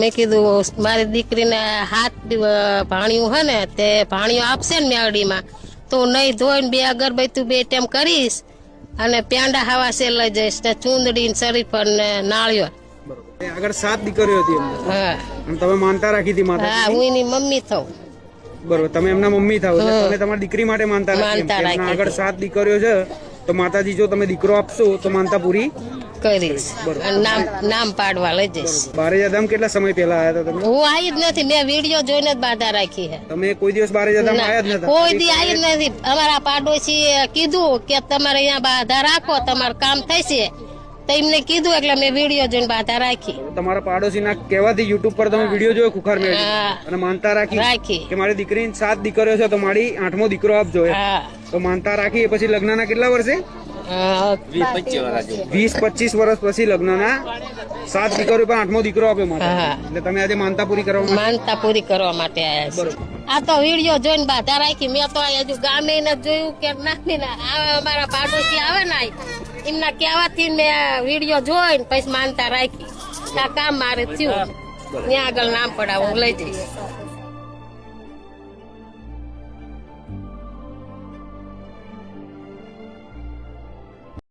મેં કીધું મારી દીકરીને હાથ ભાણિયું હે ને તે ભાણિયું આપશે ને મેળડીમાં તો નહીં ધોઈને 2 અગરબત્તી 2 ટાઈમ કરીશ અને પેંડા હવા સે લઈ જઈશ ને ચૂંદડી શરીફળ ને નાળિયેર. આગળ 7 દીકરીઓ હતી એમને. હા અને તમે માનતા રાખી હતી માતા? હા હું એની મમ્મી થઉં. બરોબર, તમે એમના મમ્મી થાવ એટલે તમે તમારી દીકરી માટે માનતા રાખી. એમના આગળ 7 દીકરીઓ છે તો માતાજી જો તમે દીકરો આપશો તો માનતા પૂરી કરીશ અને નામ પાડવા લઈ જઈશ. બારેજાધામ કેટલા સમય પહેલા આવ્યા હતા તમે? હું આવી જ નથી, મેં વિડીયો જોઈને જ બાધા રાખી છે. તમે કોઈ દિવસ બારેજાધામ આવ્યા જ નતા? કોઈ દી આવી જ નથી. અમારા પાડોશી કીધું કે તમારે અહીંયા બાધા રાખો તમારું કામ થશે તો એમને કીધું એટલે મેં વિડીયો જોઈને બાધા રાખી. તમારા પાડોશીના કહેવાથી યુટ્યુબ પર તમે વિડીયો જોયો ખુખાર મેળવી અને માનતા રાખી કે મારી દીકરીને 7 દીકરીઓ છે તો મારી 8મો દીકરો આપજો. તો માનતા રાખી પછી લગ્નના કેટલા વર્ષે? 20-25 વર્ષ પછી લગ્નના 7 દીકરીઓ પર 8મો દીકરો આપ્યો માતા. એટલે તમે આજે માનતા પૂરી કરવા માટે આવ્યા છો. આ તો વિડીયો જોઈને બાધા રાખી. મેં તો હજુ ગામે જોયું કે નાખી અમારા પાડોશી આવે ને એમના કહેવાથી મેં વિડીયો જોઈને પછી માનતા રાખી. આ કામ મારે થયું ત્યાં આગળ નામ પડાવું લઈ જઈશ.